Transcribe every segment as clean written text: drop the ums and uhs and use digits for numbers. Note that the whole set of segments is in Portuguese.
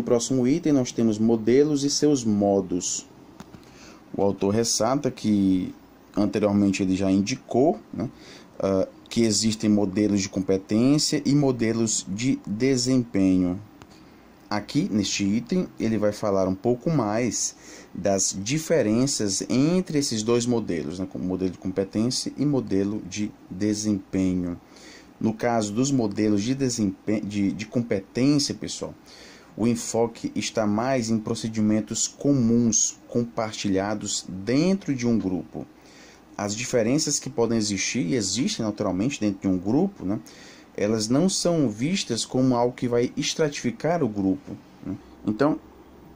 próximo item nós temos modelos e seus modos. O autor ressalta que anteriormente ele já indicou, né, que existem modelos de competência e modelos de desempenho. Aqui, neste item, ele vai falar um pouco mais das diferenças entre esses dois modelos, né, como modelo de competência e modelo de desempenho. No caso dos modelos de desempenho, de competência, pessoal, o enfoque está mais em procedimentos comuns, compartilhados dentro de um grupo. As diferenças que podem existir, e existem naturalmente dentro de um grupo, né, elas não são vistas como algo que vai estratificar o grupo, né? Então,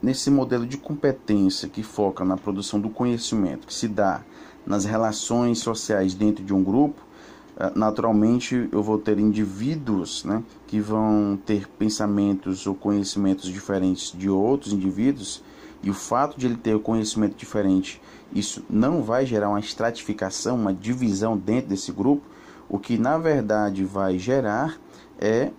nesse modelo de competência que foca na produção do conhecimento, que se dá nas relações sociais dentro de um grupo, naturalmente eu vou ter indivíduos, né, que vão ter pensamentos ou conhecimentos diferentes de outros indivíduos, e o fato de ele ter o conhecimento diferente, isso não vai gerar uma estratificação, uma divisão dentro desse grupo. O que na verdade vai gerar é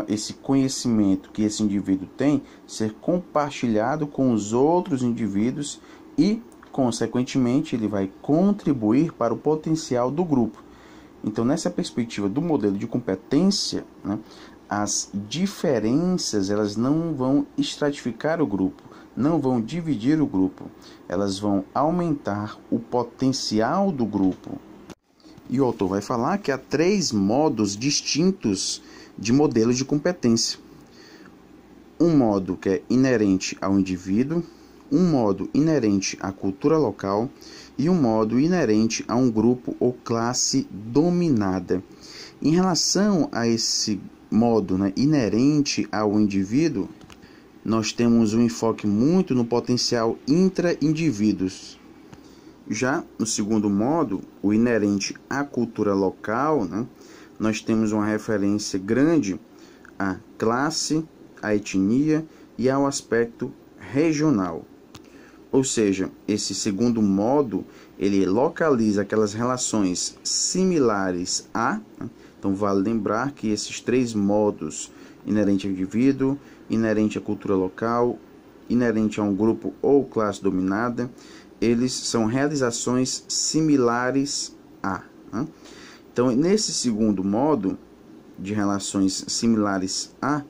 esse conhecimento que esse indivíduo tem ser compartilhado com os outros indivíduos e, consequentemente, ele vai contribuir para o potencial do grupo. Então, nessa perspectiva do modelo de competência, né, as diferenças elas não vão estratificar o grupo, não vão dividir o grupo, elas vão aumentar o potencial do grupo. E o autor vai falar que há 3 modos distintos de modelos de competência. Um modo que é inerente ao indivíduo, um modo inerente à cultura local e um modo inerente a um grupo ou classe dominada. Em relação a esse modo, né, inerente ao indivíduo, nós temos um enfoque muito no potencial intra-indivíduos. Já no segundo modo, o inerente à cultura local, né, nós temos uma referência grande à classe, à etnia e ao aspecto regional. Ou seja, esse segundo modo, ele localiza aquelas relações similares a, né, então vale lembrar que esses 3 modos, inerente ao indivíduo, inerente à cultura local, inerente a um grupo ou classe dominada, eles são realizações similares a, né? Então, nesse segundo modo de relações similares a,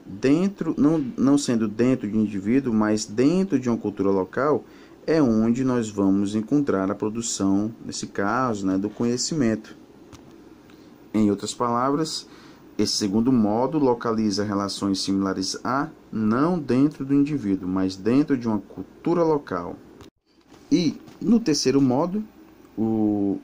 dentro, não sendo dentro de um indivíduo, mas dentro de uma cultura local, é onde nós vamos encontrar a produção, nesse caso, né, do conhecimento. Em outras palavras, esse segundo modo localiza relações similares a, não dentro do indivíduo, mas dentro de uma cultura local. E, no terceiro modo, o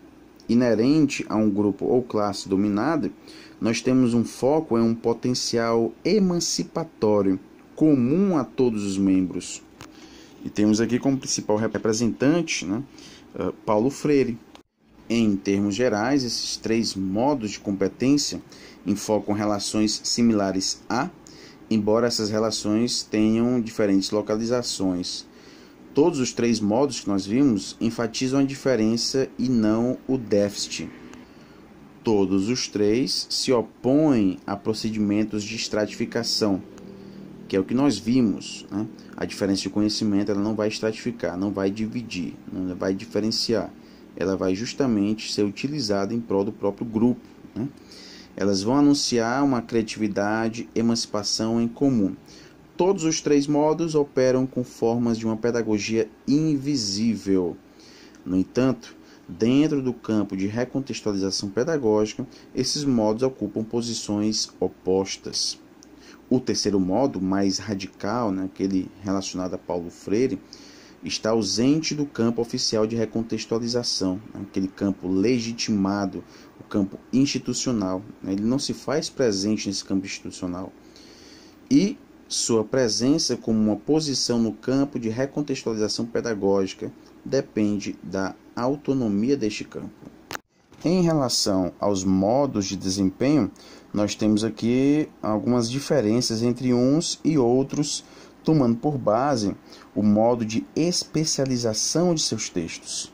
inerente a um grupo ou classe dominada, nós temos um foco em um potencial emancipatório, comum a todos os membros. E temos aqui como principal representante, né, Paulo Freire. Em termos gerais, esses 3 modos de competência enfocam relações similares a, embora essas relações tenham diferentes localizações. Todos os 3 modos que nós vimos enfatizam a diferença e não o déficit. Todos os 3 se opõem a procedimentos de estratificação, que é o que nós vimos, né? A diferença de conhecimento ela não vai estratificar, não vai dividir, não vai diferenciar. Ela vai justamente ser utilizada em prol do próprio grupo, né? Elas vão anunciar uma criatividade, emancipação em comum. Todos os 3 modos operam com formas de uma pedagogia invisível. No entanto, dentro do campo de recontextualização pedagógica, esses modos ocupam posições opostas. O terceiro modo, mais radical, né, aquele relacionado a Paulo Freire, está ausente do campo oficial de recontextualização, né, aquele campo legitimado, o campo institucional. Né, ele não se faz presente nesse campo institucional. E sua presença como uma posição no campo de recontextualização pedagógica depende da autonomia deste campo. Em relação aos modos de desempenho, nós temos aqui algumas diferenças entre uns e outros, tomando por base o modo de especialização de seus textos.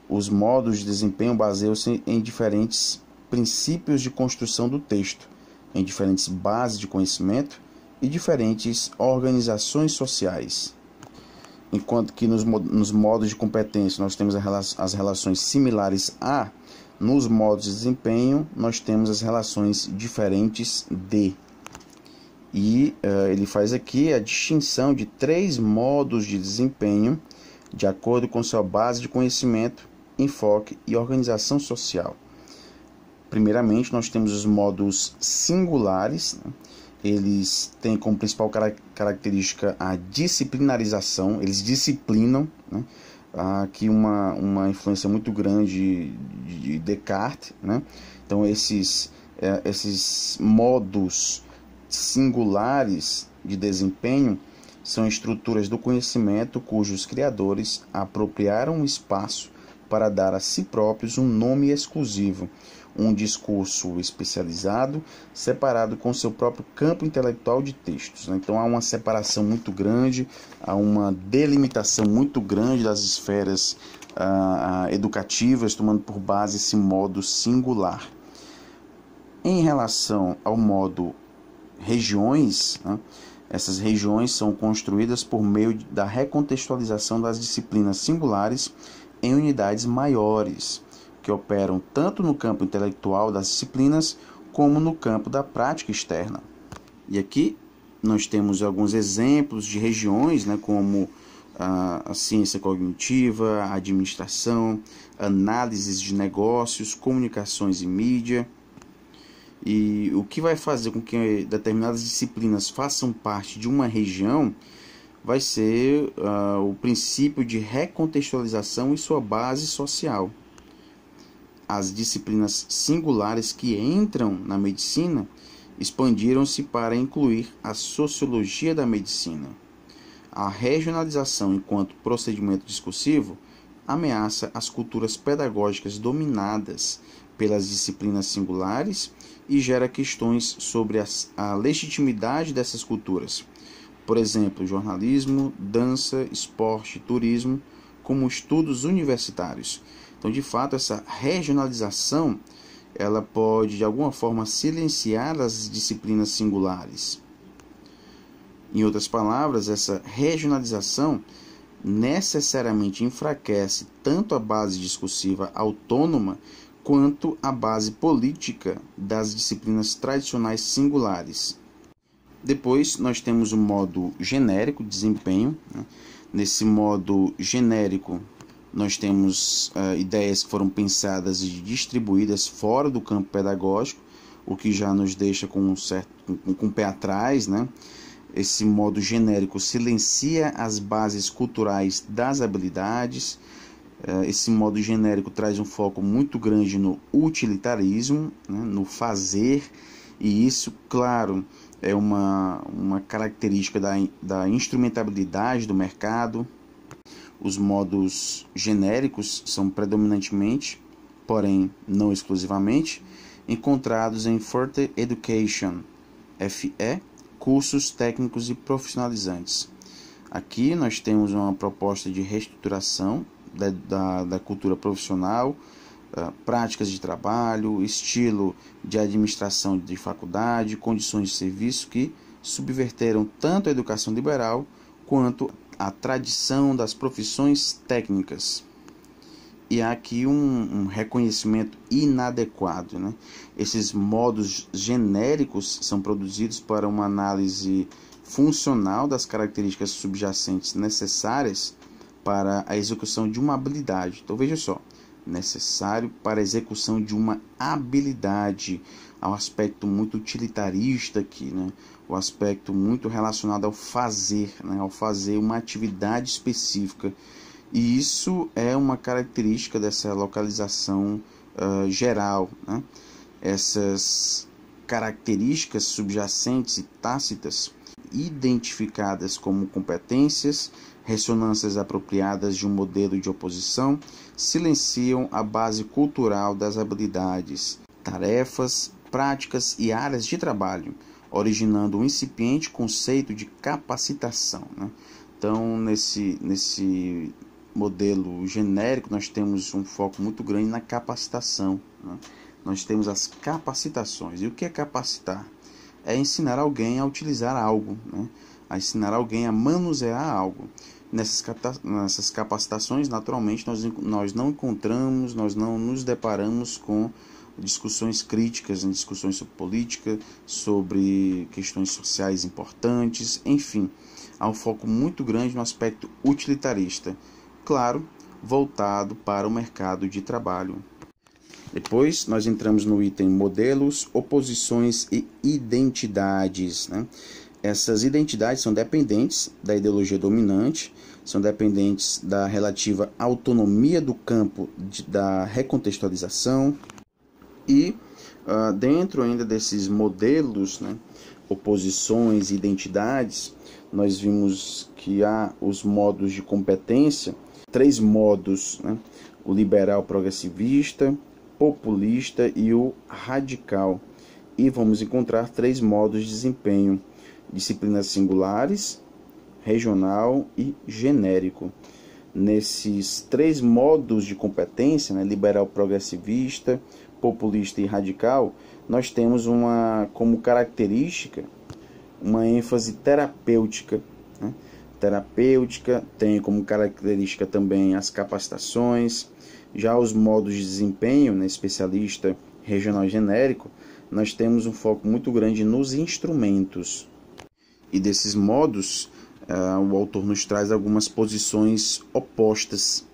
Os modos de desempenho baseiam-se em diferentes princípios de construção do texto, em diferentes bases de conhecimento e diferentes organizações sociais. Enquanto que nos modos de competência nós temos as relações similares a, nos modos de desempenho nós temos as relações diferentes de. E ele faz aqui a distinção de 3 modos de desempenho de acordo com sua base de conhecimento, enfoque e organização social. Primeiramente, nós temos os modos singulares, né? Eles têm como principal característica a disciplinarização, eles disciplinam, né? Há aqui uma influência muito grande de Descartes, né? Então, esses modos singulares de desempenho são estruturas do conhecimento cujos criadores apropriaram um espaço para dar a si próprios um nome exclusivo, um discurso especializado, separado com seu próprio campo intelectual de textos. Então há uma separação muito grande, há uma delimitação muito grande das esferas educativas, tomando por base esse modo singular. Em relação ao modo regiões, né, essas regiões são construídas por meio da recontextualização das disciplinas singulares em unidades maiores, que operam tanto no campo intelectual das disciplinas como no campo da prática externa. E aqui nós temos alguns exemplos de regiões, né, como a ciência cognitiva, a administração, análises de negócios, comunicações e mídia. E o que vai fazer com que determinadas disciplinas façam parte de uma região vai ser o princípio de recontextualização e sua base social. As disciplinas singulares que entram na medicina expandiram-se para incluir a sociologia da medicina. A regionalização enquanto procedimento discursivo ameaça as culturas pedagógicas dominadas pelas disciplinas singulares e gera questões sobre a legitimidade dessas culturas. Por exemplo, jornalismo, dança, esporte, turismo, como estudos universitários. Então, de fato, essa regionalização ela pode, de alguma forma, silenciar as disciplinas singulares. Em outras palavras, essa regionalização necessariamente enfraquece tanto a base discursiva autônoma quanto a base política das disciplinas tradicionais singulares. Depois, nós temos o modo genérico de desempenho, né? Nesse modo genérico, nós temos ideias que foram pensadas e distribuídas fora do campo pedagógico, o que já nos deixa com um pé atrás, né? Esse modo genérico silencia as bases culturais das habilidades. Esse modo genérico traz um foco muito grande no utilitarismo, né? No fazer, e isso, claro, é uma característica da instrumentabilidade do mercado. Os modos genéricos são predominantemente, porém não exclusivamente, encontrados em Further Education, FE, cursos técnicos e profissionalizantes. Aqui nós temos uma proposta de reestruturação da cultura profissional, práticas de trabalho, estilo de administração de faculdade, condições de serviço que subverteram tanto a educação liberal quanto a tradição das profissões técnicas. E há aqui um reconhecimento inadequado, né? Esses modos genéricos são produzidos para uma análise funcional das características subjacentes necessárias para a execução de uma habilidade. Então veja só, necessário para a execução de uma habilidade. Há um aspecto muito utilitarista aqui, né? O aspecto muito relacionado ao fazer, né? Ao fazer uma atividade específica. E isso é uma característica dessa localização geral, né? Essas características subjacentes e tácitas, identificadas como competências, ressonâncias apropriadas de um modelo de oposição, silenciam a base cultural das habilidades, tarefas, práticas e áreas de trabalho, originando um incipiente conceito de capacitação, né? Então, nesse modelo genérico, nós temos um foco muito grande na capacitação, né? Nós temos as capacitações. E o que é capacitar? é ensinar alguém a utilizar algo, né? A ensinar alguém a manusear algo. Nessas capacitações, naturalmente, nós não encontramos, nós não nos deparamos com discussões críticas, discussões sobre política, sobre questões sociais importantes, enfim, há um foco muito grande no aspecto utilitarista, claro, voltado para o mercado de trabalho. Depois nós entramos no item modelos, oposições e identidades, né? Essas identidades são dependentes da ideologia dominante, são dependentes da relativa autonomia do campo da recontextualização e dentro ainda desses modelos, né, oposições e identidades, nós vimos que há os modos de competência, 3 modos, né, o liberal progressivista, populista e o radical. E vamos encontrar 3 modos de desempenho: disciplinas singulares, regional e genérico. Nesses 3 modos de competência, né, liberal progressivista, populista e radical, nós temos como característica uma ênfase terapêutica, né? Terapêutica tem como característica também as capacitações. Já os modos de desempenho, né, especialista, regional e genérico, nós temos um foco muito grande nos instrumentos. E desses modos, o autor nos traz algumas posições opostas.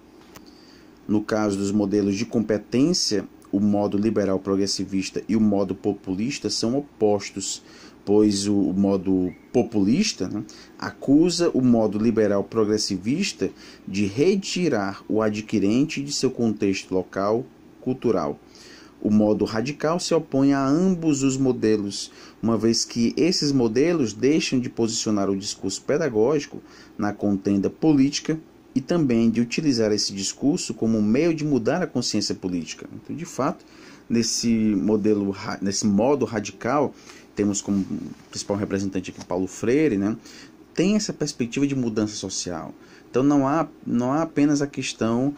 No caso dos modelos de competência, o modo liberal progressivista e o modo populista são opostos, pois o modo populista, né, acusa o modo liberal progressivista de retirar o adquirente de seu contexto local cultural. O modo radical se opõe a ambos os modelos, uma vez que esses modelos deixam de posicionar o discurso pedagógico na contenda política e também de utilizar esse discurso como um meio de mudar a consciência política. Então, de fato, nesse modo radical, temos como principal representante aqui Paulo Freire, né? Tem essa perspectiva de mudança social. Então não há apenas a questão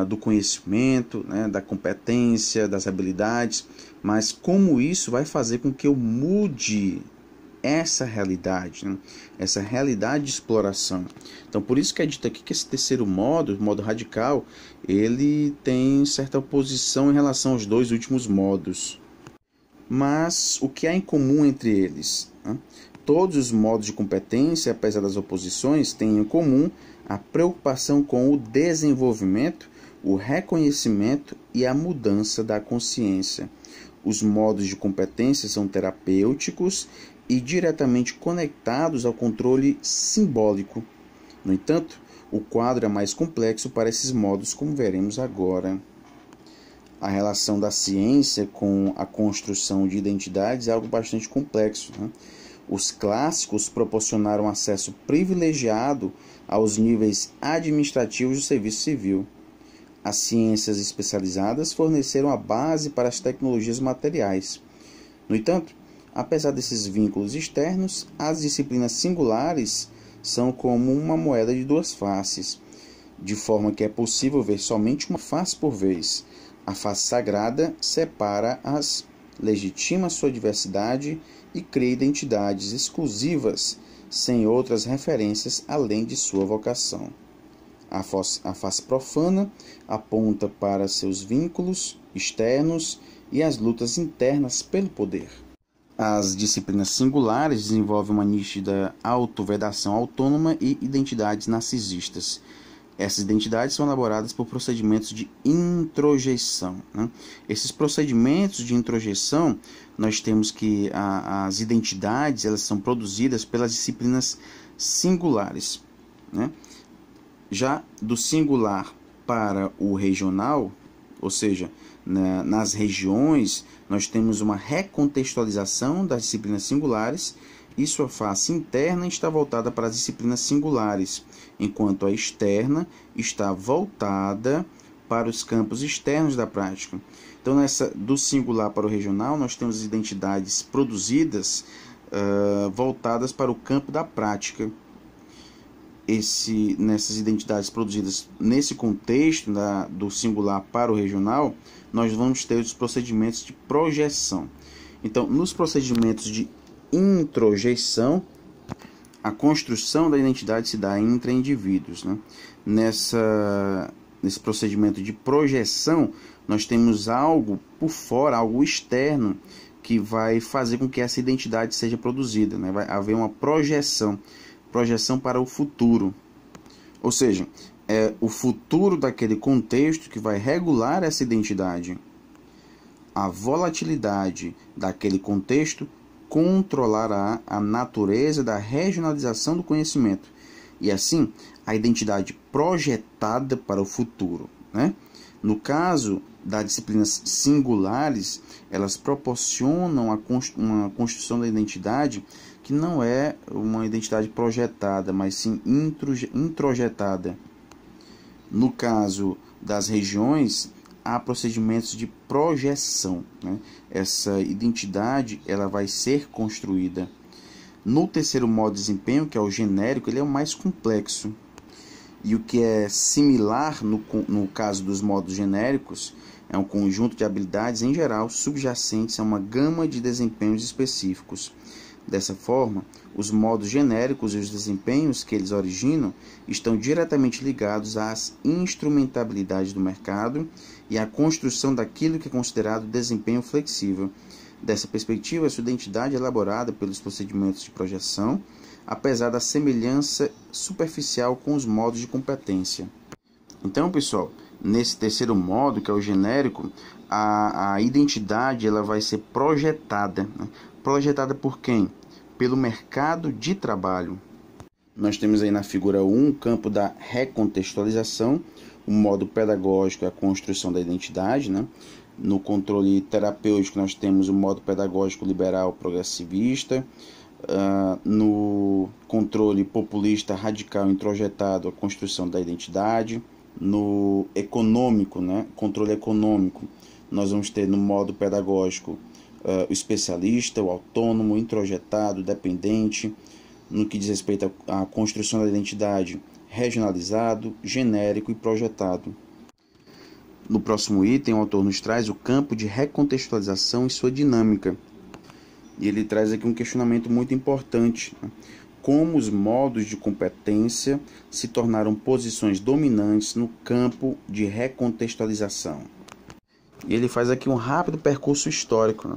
do conhecimento, né, da competência, das habilidades, mas como isso vai fazer com que eu mude essa realidade, né? Essa realidade de exploração. Então por isso que é dito aqui que esse terceiro modo, o modo radical, ele tem certa oposição em relação aos 2 últimos modos. Mas o que há em comum entre eles? Né? Todos os modos de competência, apesar das oposições, têm em comum a preocupação com o desenvolvimento, o reconhecimento e a mudança da consciência. Os modos de competência são terapêuticos e diretamente conectados ao controle simbólico. No entanto, o quadro é mais complexo para esses modos, como veremos agora. A relação da ciência com a construção de identidades é algo bastante complexo, né? Os clássicos proporcionaram acesso privilegiado aos níveis administrativos do serviço civil. As ciências especializadas forneceram a base para as tecnologias materiais. No entanto, apesar desses vínculos externos, as disciplinas singulares são como uma moeda de 2 faces, de forma que é possível ver somente uma face por vez. A face sagrada separa-as, legitima sua diversidade e cria identidades exclusivas, sem outras referências além de sua vocação. A face profana aponta para seus vínculos externos e as lutas internas pelo poder. As disciplinas singulares desenvolvem uma nítida autovedação autônoma e identidades narcisistas. Essas identidades são elaboradas por procedimentos de introjeição, né? Esses procedimentos de introjeição, nós temos que as identidades elas são produzidas pelas disciplinas singulares, né? Já do singular para o regional, ou seja, nas regiões, nós temos uma recontextualização das disciplinas singulares e sua face interna está voltada para as disciplinas singulares, enquanto a externa está voltada para os campos externos da prática. Então, do singular para o regional, nós temos identidades produzidas voltadas para o campo da prática. Nessas identidades produzidas nesse contexto do singular para o regional, nós vamos ter os procedimentos de projeção. Então, nos procedimentos de introjeição, a construção da identidade se dá entre indivíduos, né? Nesse procedimento de projeção, nós temos algo por fora, algo externo, que vai fazer com que essa identidade seja produzida, né? Vai haver uma projeção para o futuro. Ou seja, é o futuro daquele contexto que vai regular essa identidade. A volatilidade daquele contexto controlará a natureza da regionalização do conhecimento e, assim, a identidade projetada para o futuro, né? No caso das disciplinas singulares, elas proporcionam uma construção da identidade que não é uma identidade projetada, mas sim introjetada. No caso das regiões, há procedimentos de projeção, né? Essa identidade ela vai ser construída. No terceiro modo de desempenho, que é o genérico, ele é o mais complexo. E o que é similar no caso dos modos genéricos é um conjunto de habilidades, em geral, subjacentes a uma gama de desempenhos específicos. Dessa forma, os modos genéricos e os desempenhos que eles originam estão diretamente ligados às instrumentabilidades do mercado e à construção daquilo que é considerado desempenho flexível. Dessa perspectiva, sua identidade é elaborada pelos procedimentos de projeção, apesar da semelhança superficial com os modos de competência. Então, pessoal, nesse terceiro modo, que é o genérico, a identidade ela vai ser projetada, né? Projetada por quem? Pelo mercado de trabalho. Nós temos aí na figura 1 o campo da recontextualização, o modo pedagógico é a construção da identidade, né? No controle terapêutico nós temos o modo pedagógico liberal progressivista, no controle populista radical introjetado a construção da identidade. No econômico, né? Controle econômico, nós vamos ter no modo pedagógico o especialista, o autônomo, introjetado, dependente. No que diz respeito à construção da identidade, regionalizado, genérico e projetado. No próximo item, o autor nos traz o campo de recontextualização e sua dinâmica. E ele traz aqui um questionamento muito importante, né? Como os modos de competência se tornaram posições dominantes no campo de recontextualização. E ele faz aqui um rápido percurso histórico, né?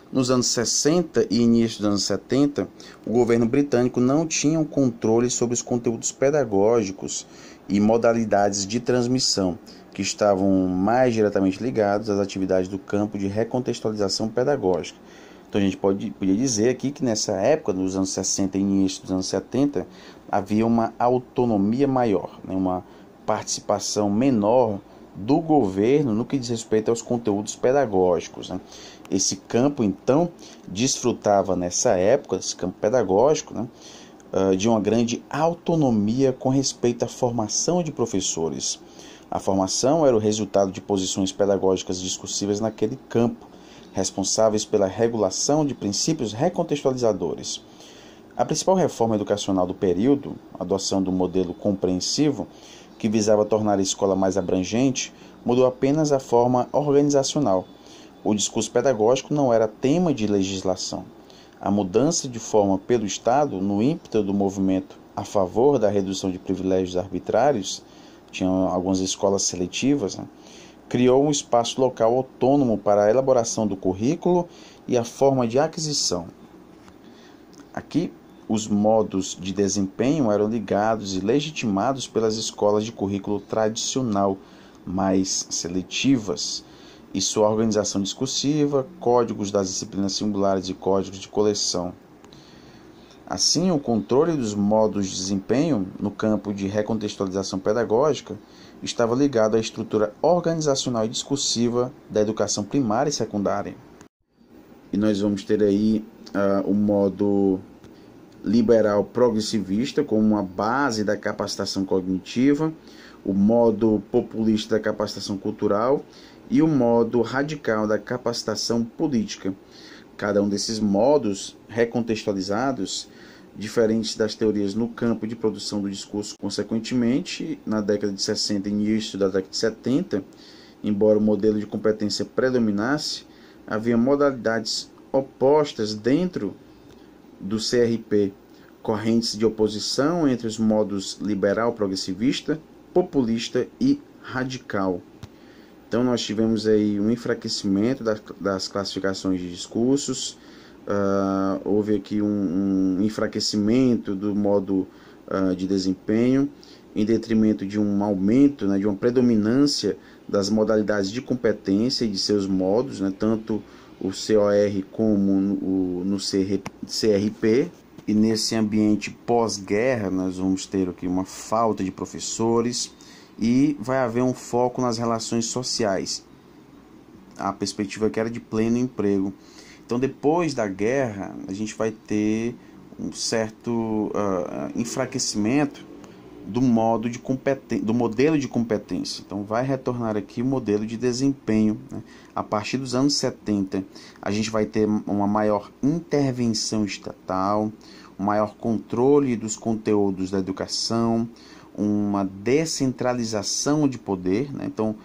Nos anos 60 e início dos anos 70, o governo britânico não tinha um controle sobre os conteúdos pedagógicos e modalidades de transmissão, que estavam mais diretamente ligados às atividades do campo de recontextualização pedagógica. Então a gente podia dizer aqui que nessa época, nos anos 60 e início dos anos 70, havia uma autonomia maior, né? Uma participação menor do governo no que diz respeito aos conteúdos pedagógicos, né? Esse campo, então, desfrutava nessa época, esse campo pedagógico, né, de uma grande autonomia com respeito à formação de professores. A formação era o resultado de posições pedagógicas discursivas naquele campo, responsáveis pela regulação de princípios recontextualizadores. A principal reforma educacional do período, a adoção do modelo compreensivo, que visava tornar a escola mais abrangente, mudou apenas a forma organizacional. O discurso pedagógico não era tema de legislação. A mudança de forma pelo Estado, no ímpeto do movimento a favor da redução de privilégios arbitrários, tinham algumas escolas seletivas, né, criou um espaço local autônomo para a elaboração do currículo e a forma de aquisição. Aqui, os modos de desempenho eram ligados e legitimados pelas escolas de currículo tradicional, mais seletivas, e sua organização discursiva, códigos das disciplinas singulares e códigos de coleção. Assim, o controle dos modos de desempenho no campo de recontextualização pedagógica estava ligado à estrutura organizacional e discursiva da educação primária e secundária. E nós vamos ter aí o modo liberal progressivista como uma base da capacitação cognitiva, o modo populista da capacitação cultural e o modo radical da capacitação política. Cada um desses modos recontextualizados, diferentes das teorias no campo de produção do discurso. Consequentemente, na década de 60 e início da década de 70, embora o modelo de competência predominasse, havia modalidades opostas dentro do CRP correntes de oposição entre os modos liberal, progressivista, populista e radical. Então nós tivemos aí um enfraquecimento das classificações de discursos, houve aqui um enfraquecimento do modo de desempenho, em detrimento de um aumento, né, de uma predominância das modalidades de competência e de seus modos, né, tanto o COR como no CRP. E nesse ambiente pós-guerra nós vamos ter aqui uma falta de professores e vai haver um foco nas relações sociais. A perspectiva que era de pleno emprego. Então depois da guerra a gente vai ter um certo enfraquecimento do modelo de competência. Então vai retornar aqui o modelo de desempenho, né? A partir dos anos 70, a gente vai ter uma maior intervenção estatal, um maior controle dos conteúdos da educação, uma descentralização de poder, né? Então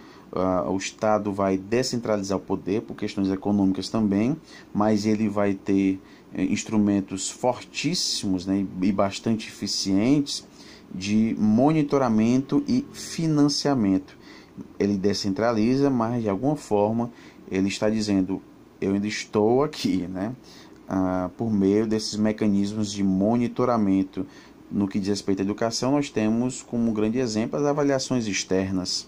o Estado vai descentralizar o poder por questões econômicas também, mas ele vai ter instrumentos fortíssimos, né, e bastante eficientes de monitoramento e financiamento. Ele descentraliza, mas de alguma forma ele está dizendo: eu ainda estou aqui, né? Por meio desses mecanismos de monitoramento. No que diz respeito à educação, nós temos como grande exemplo as avaliações externas.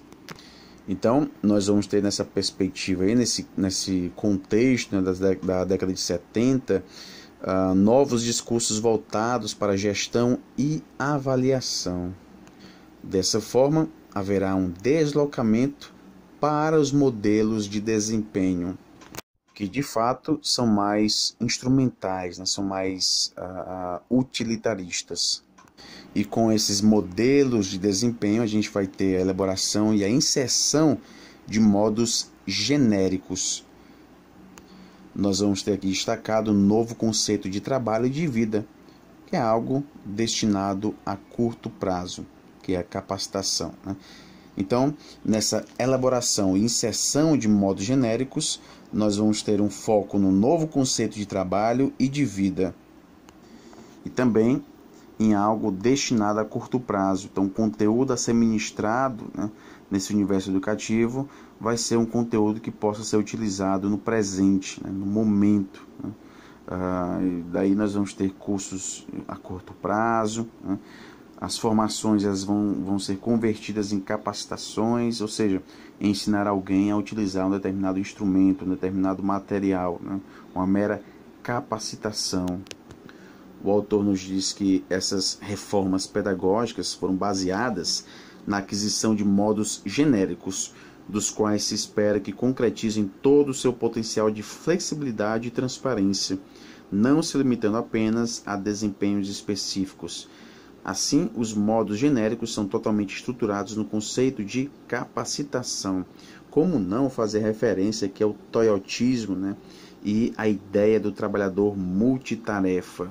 Então, nós vamos ter nessa perspectiva, aí, nesse contexto, né, da década de 70, novos discursos voltados para a gestão e avaliação. Dessa forma, haverá um deslocamento para os modelos de desempenho, que de fato são mais instrumentais, né, são mais utilitaristas. E com esses modelos de desempenho, a gente vai ter a elaboração e a inserção de modos genéricos. Nós vamos ter aqui destacado um novo conceito de trabalho e de vida, que é algo destinado a curto prazo, que é a capacitação, né? Então, nessa elaboração e inserção de modos genéricos, nós vamos ter um foco no novo conceito de trabalho e de vida. E também em algo destinado a curto prazo. Então, o conteúdo a ser ministrado, né, nesse universo educativo vai ser um conteúdo que possa ser utilizado no presente, né, no momento, né? Daí nós vamos ter cursos a curto prazo, né? As formações elas vão ser convertidas em capacitações, ou seja, ensinar alguém a utilizar um determinado instrumento, um determinado material, né? Uma mera capacitação. O autor nos diz que essas reformas pedagógicas foram baseadas na aquisição de modos genéricos, dos quais se espera que concretizem todo o seu potencial de flexibilidade e transparência, não se limitando apenas a desempenhos específicos. Assim, os modos genéricos são totalmente estruturados no conceito de capacitação. Como não fazer referência aqui ao toyotismo, né, e a ideia do trabalhador multitarefa.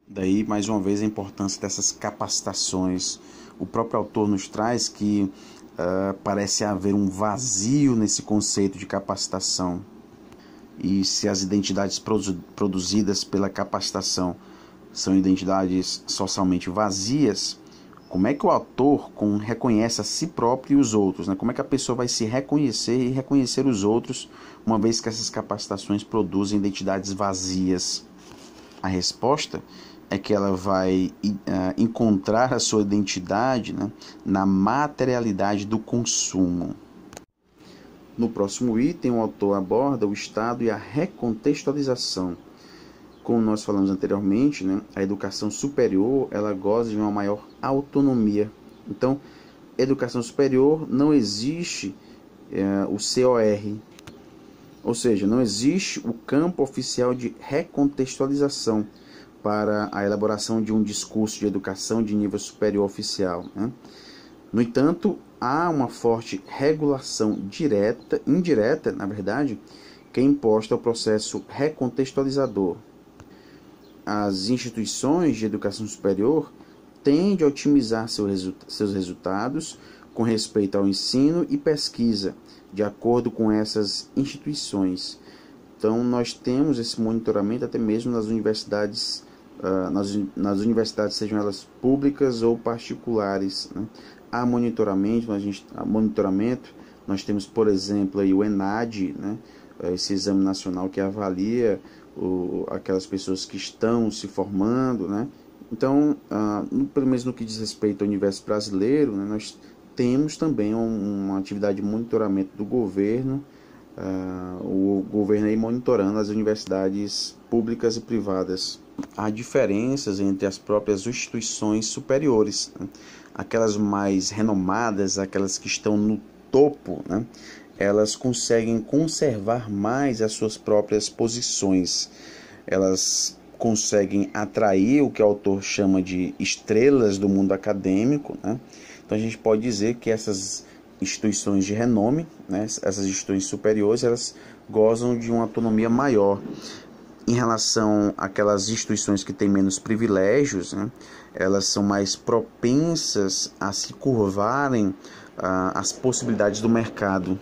Daí, mais uma vez, a importância dessas capacitações. O próprio autor nos traz que parece haver um vazio nesse conceito de capacitação. E se as identidades produzidas pela capacitação são identidades socialmente vazias, como é que o autor reconhece a si próprio e os outros, né? Como é que a pessoa vai se reconhecer e reconhecer os outros, uma vez que essas capacitações produzem identidades vazias? A resposta é que ela vai encontrar a sua identidade, né, na materialidade do consumo. No próximo item, o autor aborda o Estado e a recontextualização. Como nós falamos anteriormente, né, a educação superior ela goza de uma maior autonomia. Então, educação superior não existe o COR, ou seja, não existe o campo oficial de recontextualização para a elaboração de um discurso de educação de nível superior oficial, né? No entanto, há uma forte regulação indireta, na verdade, que é imposta ao processo recontextualizador. As instituições de educação superior tendem a otimizar seus resultados com respeito ao ensino e pesquisa, de acordo com essas instituições. Então, nós temos esse monitoramento até mesmo nas universidades nas universidades, sejam elas públicas ou particulares, né? Há monitoramento, nós temos, por exemplo, aí o ENAD, né? Esse exame nacional que avalia aquelas pessoas que estão se formando, né? Então, pelo menos no que diz respeito ao universo brasileiro, né, nós temos também uma atividade de monitoramento do governo, o governo aí monitorando as universidades públicas e privadas. Há diferenças entre as próprias instituições superiores, né? Aquelas mais renomadas, aquelas que estão no topo, né? Elas conseguem conservar mais as suas próprias posições, elas conseguem atrair o que o autor chama de estrelas do mundo acadêmico, né? Então a gente pode dizer que essas instituições de renome, né, essas instituições superiores, elas gozam de uma autonomia maior. Em relação àquelas instituições que têm menos privilégios, né, elas são mais propensas a se curvarem às possibilidades do mercado.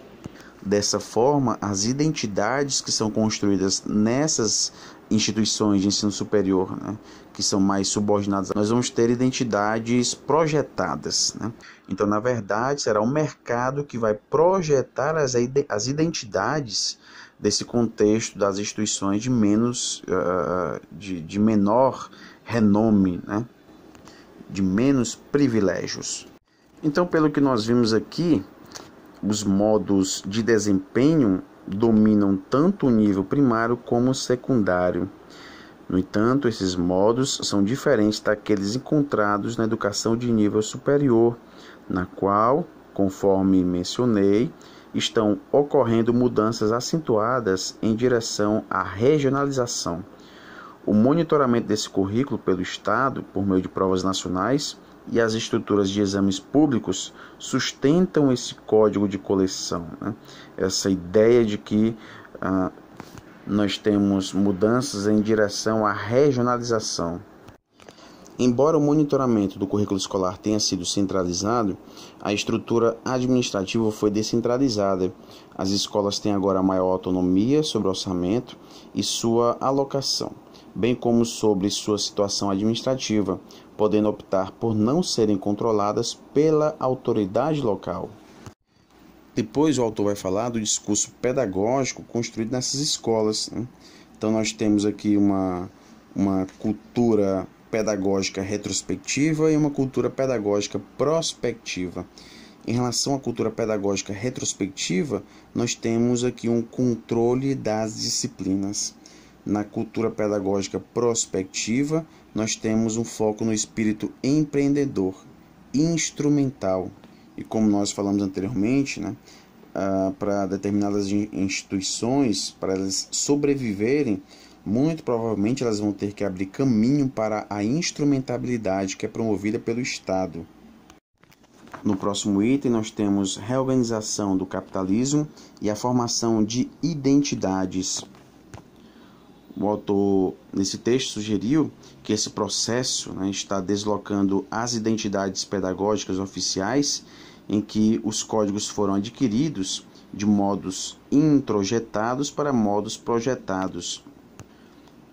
Dessa forma, as identidades que são construídas nessas instituições de ensino superior, né, que são mais subordinadas, nós vamos ter identidades projetadas, né? Então, na verdade, será o mercado que vai projetar as identidades desse contexto das instituições de menor renome, né? De menos privilégios. Então, pelo que nós vimos aqui, os modos de desempenho dominam tanto o nível primário como o secundário. No entanto, esses modos são diferentes daqueles encontrados na educação de nível superior, na qual, conforme mencionei, estão ocorrendo mudanças acentuadas em direção à regionalização. O monitoramento desse currículo pelo Estado, por meio de provas nacionais, e as estruturas de exames públicos sustentam esse código de coleção, né? Essa ideia de que nós temos mudanças em direção à regionalização. Embora o monitoramento do currículo escolar tenha sido centralizado, a estrutura administrativa foi descentralizada. As escolas têm agora maior autonomia sobre o orçamento e sua alocação, bem como sobre sua situação administrativa, podendo optar por não serem controladas pela autoridade local. Depois o autor vai falar do discurso pedagógico construído nessas escolas, né? Então nós temos aqui uma cultura pedagógica retrospectiva e uma cultura pedagógica prospectiva. Em relação à cultura pedagógica retrospectiva, nós temos aqui um controle das disciplinas. Na cultura pedagógica prospectiva, nós temos um foco no espírito empreendedor, instrumental. E como nós falamos anteriormente, né, para determinadas instituições, para elas sobreviverem, muito provavelmente elas vão ter que abrir caminho para a instrumentabilidade que é promovida pelo Estado. No próximo item, nós temos reorganização do capitalismo e a formação de identidades. O autor, nesse texto, sugeriu que esse processo, né, está deslocando as identidades pedagógicas oficiais em que os códigos foram adquiridos de modos introjetados para modos projetados.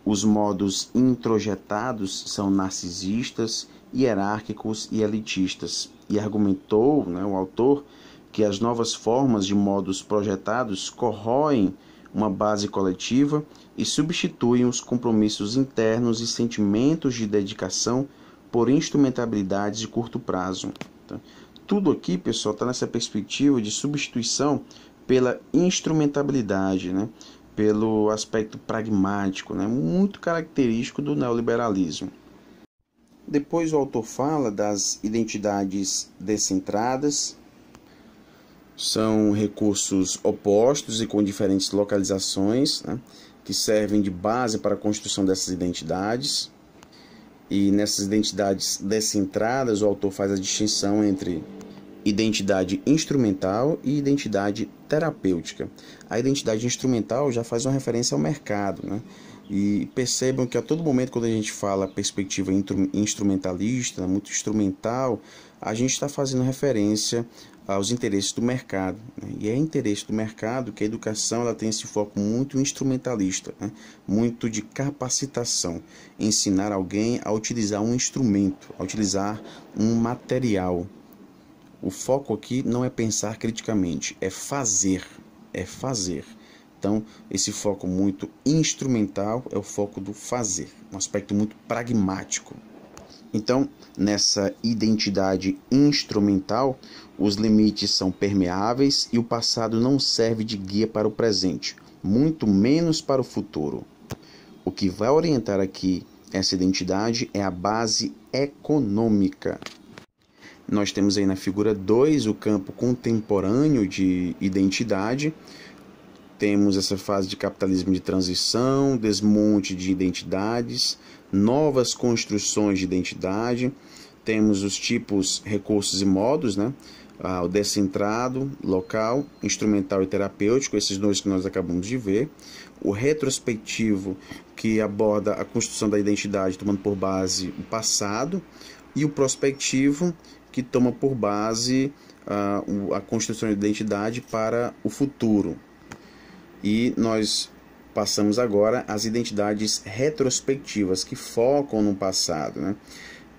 Os modos introjetados são narcisistas, hierárquicos e elitistas. E argumentou, né, o autor, que as novas formas de modos projetados corroem uma base coletiva e substituem os compromissos internos e sentimentos de dedicação por instrumentabilidades de curto prazo. Então, tudo aqui, pessoal, está nessa perspectiva de substituição pela instrumentabilidade, né? Pelo aspecto pragmático, né? Muito característico do neoliberalismo. Depois o autor fala das identidades descentradas. São recursos opostos e com diferentes localizações, né, que servem de base para a construção dessas identidades. E nessas identidades descentradas, o autor faz a distinção entre identidade instrumental e identidade terapêutica. A identidade instrumental já faz uma referência ao mercado, né? E percebam que a todo momento, quando a gente fala perspectiva instrumentalista, muito instrumental, a gente está fazendo referência aos interesses do mercado, né? E é interesse do mercado que a educação ela tem esse foco muito instrumentalista, né? Muito de capacitação, ensinar alguém a utilizar um instrumento, a utilizar um material. O foco aqui não é pensar criticamente, é fazer, é fazer. Então, esse foco muito instrumental é o foco do fazer, um aspecto muito pragmático. Então, nessa identidade instrumental, os limites são permeáveis e o passado não serve de guia para o presente, muito menos para o futuro. O que vai orientar aqui essa identidade é a base econômica. Nós temos aí na figura 2 o campo contemporâneo de identidade. Temos essa fase de capitalismo de transição, desmonte de identidades, novas construções de identidade. Temos os tipos, recursos e modos, né? O descentrado, local, instrumental e terapêutico, esses dois que nós acabamos de ver. O retrospectivo, que aborda a construção da identidade tomando por base o passado. E o prospectivo, que toma por base a construção de identidade para o futuro. E nós passamos agora às identidades retrospectivas, que focam no passado, né?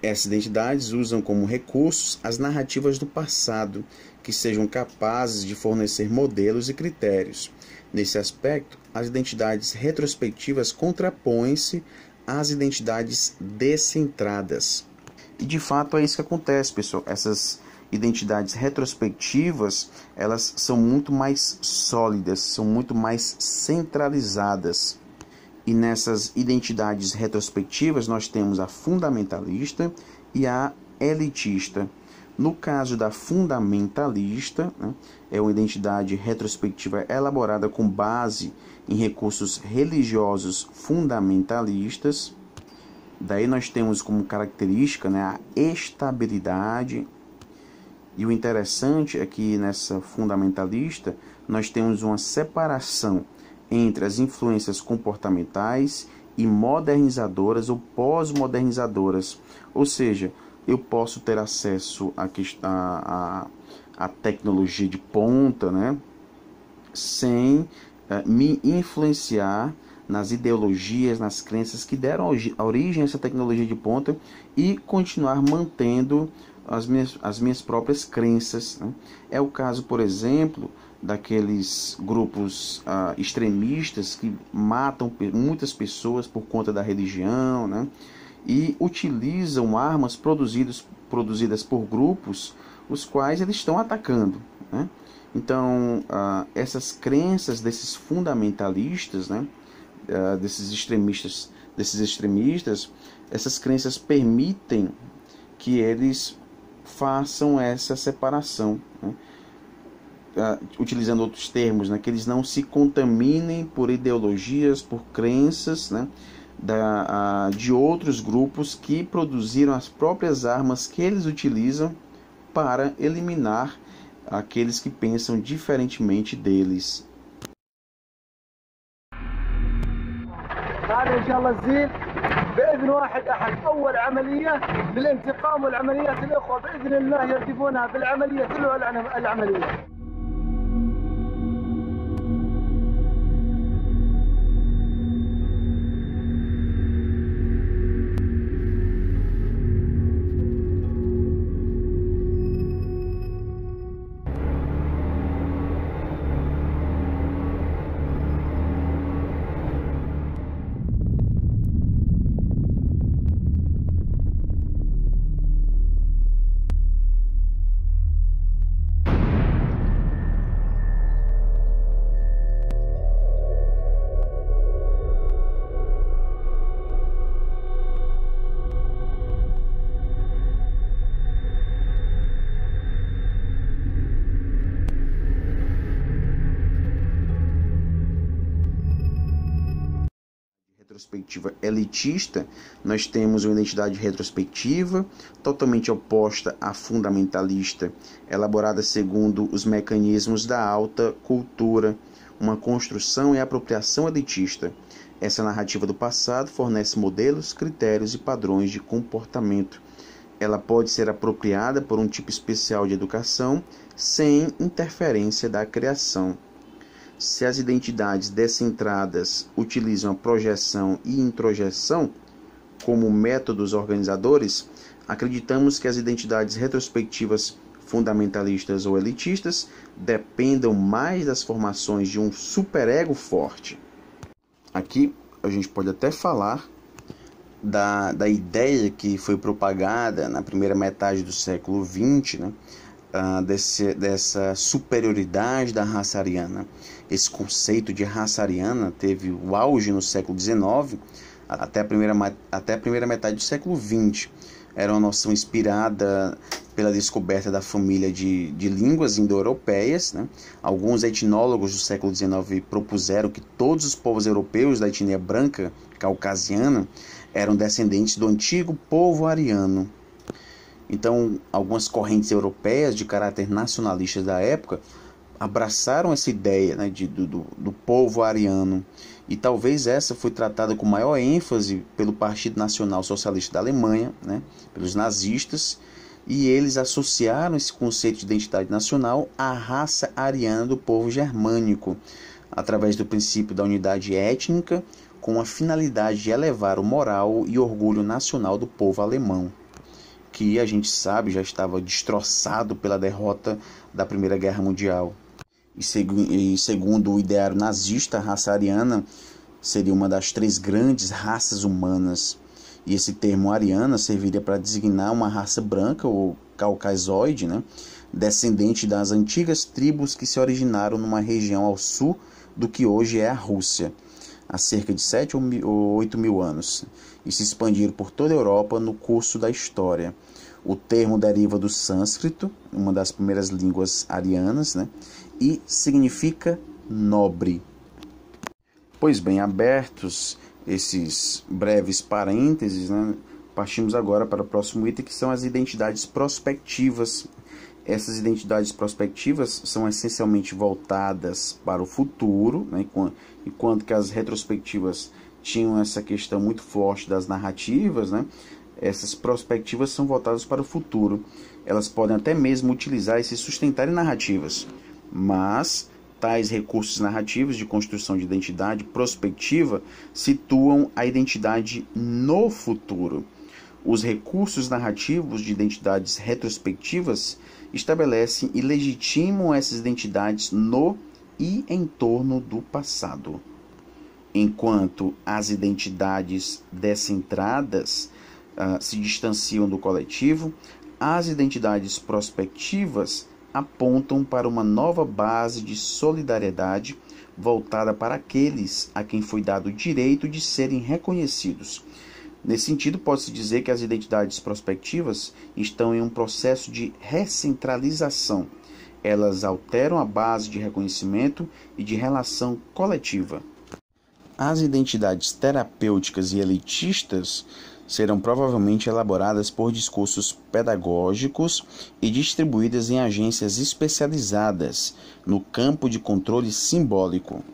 Essas identidades usam como recursos as narrativas do passado, que sejam capazes de fornecer modelos e critérios. Nesse aspecto, as identidades retrospectivas contrapõem-se às identidades descentradas. E de fato é isso que acontece, pessoal. Essas identidades retrospectivas, elas são muito mais sólidas, são muito mais centralizadas. E nessas identidades retrospectivas nós temos a fundamentalista e a elitista. No caso da fundamentalista, né, é uma identidade retrospectiva elaborada com base em recursos religiosos fundamentalistas. Daí nós temos como característica, né, a estabilidade. E o interessante é que nessa fundamentalista nós temos uma separação entre as influências comportamentais e modernizadoras ou pós-modernizadoras. Ou seja, eu posso ter acesso à tecnologia de ponta, né, sem me influenciar nas ideologias, nas crenças que deram a origem a essa tecnologia de ponta e continuar mantendo as minhas próprias crenças, né? É o caso, por exemplo, daqueles grupos extremistas que matam muitas pessoas por conta da religião, né? E utilizam armas produzidas por grupos os quais eles estão atacando, né? Então, essas crenças desses fundamentalistas, né? Desses extremistas, essas crenças permitem que eles façam essa separação, né? Utilizando outros termos, né? Que eles não se contaminem por ideologias, por crenças, né? De outros grupos que produziram as próprias armas que eles utilizam para eliminar aqueles que pensam diferentemente deles. هذا إن شاء الله تزيد بإذن واحد أحد. أول عملية للانتقام، والعمليات الأخرى بإذن الله يردفونها بالعملية تلو العملية. Retrospectiva elitista, nós temos uma identidade retrospectiva totalmente oposta à fundamentalista, elaborada segundo os mecanismos da alta cultura, uma construção e apropriação elitista. Essa narrativa do passado fornece modelos, critérios e padrões de comportamento. Ela pode ser apropriada por um tipo especial de educação sem interferência da criação. Se as identidades descentradas utilizam a projeção e introjeção como métodos organizadores, acreditamos que as identidades retrospectivas fundamentalistas ou elitistas dependam mais das formações de um superego forte. Aqui a gente pode até falar da ideia que foi propagada na primeira metade do século XX, né? Dessa superioridade da raça ariana. Esse conceito de raça ariana teve o auge no século XIX até a primeira metade do século XX. Era uma noção inspirada pela descoberta da família de línguas indo-europeias, né? Alguns etnólogos do século XIX propuseram que todos os povos europeus da etnia branca caucasiana eram descendentes do antigo povo ariano. Então, algumas correntes europeias de caráter nacionalista da época abraçaram essa ideia, né, do povo ariano. E talvez essa foi tratada com maior ênfase pelo Partido Nacional Socialista da Alemanha, né, pelos nazistas, e eles associaram esse conceito de identidade nacional à raça ariana do povo germânico, através do princípio da unidade étnica, com a finalidade de elevar o moral e orgulho nacional do povo alemão, que a gente sabe já estava destroçado pela derrota da Primeira Guerra Mundial. E segundo o ideário nazista, a raça ariana seria uma das 3 grandes raças humanas. E esse termo ariana serviria para designar uma raça branca ou caucasoide, né, descendente das antigas tribos que se originaram numa região ao sul do que hoje é a Rússia, há cerca de 7 ou 8 mil anos, e se expandiram por toda a Europa no curso da história. O termo deriva do sânscrito, uma das primeiras línguas arianas, né, e significa nobre. Pois bem, abertos esses breves parênteses, né, partimos agora para o próximo item, que são as identidades prospectivas. Essas identidades prospectivas são essencialmente voltadas para o futuro, né, enquanto que as retrospectivas tinham essa questão muito forte das narrativas, né, essas prospectivas são voltadas para o futuro. Elas podem até mesmo utilizar e se sustentar em narrativas, mas tais recursos narrativos de construção de identidade prospectiva situam a identidade no futuro. Os recursos narrativos de identidades retrospectivas estabelecem e legitimam essas identidades no e em torno do passado. Enquanto as identidades descentradas se distanciam do coletivo, as identidades prospectivas apontam para uma nova base de solidariedade voltada para aqueles a quem foi dado o direito de serem reconhecidos. Nesse sentido, pode-se dizer que as identidades prospectivas estão em um processo de recentralização. Elas alteram a base de reconhecimento e de relação coletiva. As identidades terapêuticas e elitistas serão provavelmente elaboradas por discursos pedagógicos e distribuídas em agências especializadas no campo de controle simbólico.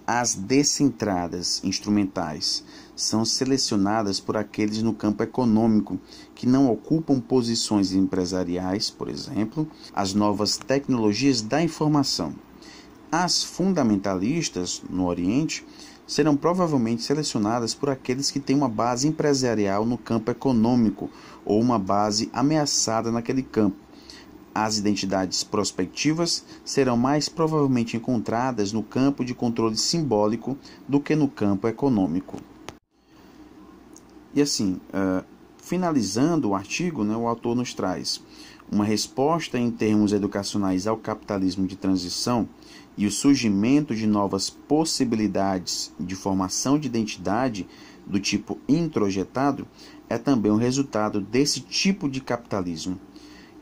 As descentradas instrumentais são selecionadas por aqueles no campo econômico que não ocupam posições empresariais, por exemplo, as novas tecnologias da informação. As fundamentalistas, no Oriente, serão provavelmente selecionadas por aqueles que têm uma base empresarial no campo econômico ou uma base ameaçada naquele campo. As identidades prospectivas serão mais provavelmente encontradas no campo de controle simbólico do que no campo econômico. E assim, finalizando o artigo, né, o autor nos traz uma resposta em termos educacionais ao capitalismo de transição e o surgimento de novas possibilidades de formação de identidade do tipo introjetado é também um resultado desse tipo de capitalismo.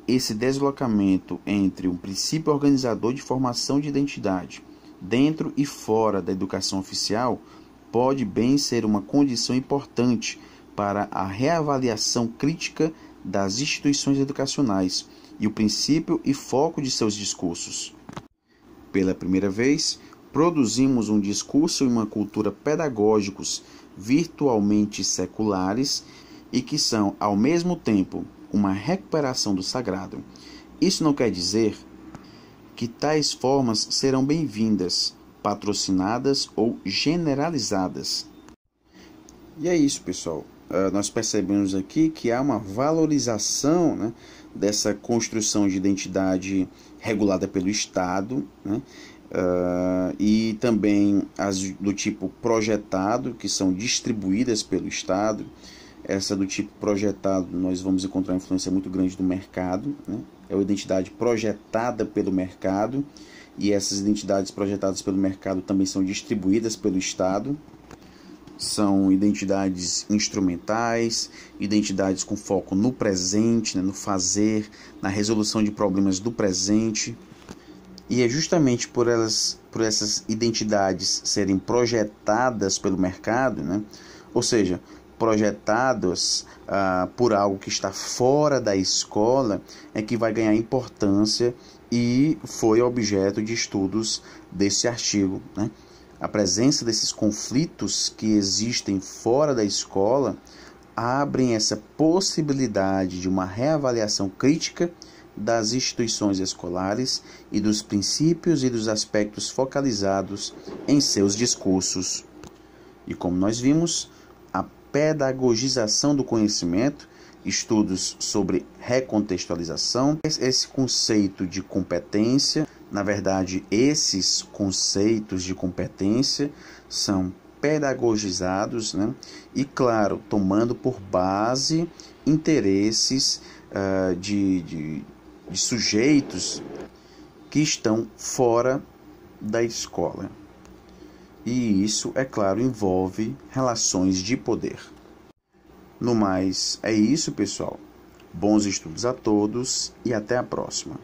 Esse deslocamento entre um princípio organizador de formação de identidade dentro e fora da educação oficial pode bem ser uma condição importante para a reavaliação crítica das instituições educacionais e o princípio e foco de seus discursos. Pela primeira vez, produzimos um discurso e uma cultura pedagógicos virtualmente seculares e que são, ao mesmo tempo, uma recuperação do sagrado. Isso não quer dizer que tais formas serão bem-vindas, patrocinadas ou generalizadas. E é isso, pessoal. Nós percebemos aqui que há uma valorização, né, dessa construção de identidade regulada pelo Estado, né, e também as do tipo projetado, que são distribuídas pelo Estado. Essa do tipo projetado, nós vamos encontrar uma influência muito grande do mercado, né? É uma identidade projetada pelo mercado, e essas identidades projetadas pelo mercado também são distribuídas pelo Estado. São identidades instrumentais, identidades com foco no presente, né, no fazer, na resolução de problemas do presente. E é justamente por essas identidades serem projetadas pelo mercado, né, ou seja, projetadas por algo que está fora da escola, é que vai ganhar importância e foi objeto de estudos desse artigo, né? A presença desses conflitos que existem fora da escola abrem essa possibilidade de uma reavaliação crítica das instituições escolares e dos princípios e dos aspectos focalizados em seus discursos. E como nós vimos, a pedagogização do conhecimento, estudos sobre recontextualização, esse conceito de competência, na verdade, esses conceitos de competência são pedagogizados, né? E, claro, tomando por base interesses de sujeitos que estão fora da escola. E isso, é claro, envolve relações de poder. No mais, é isso, pessoal. Bons estudos a todos e até a próxima.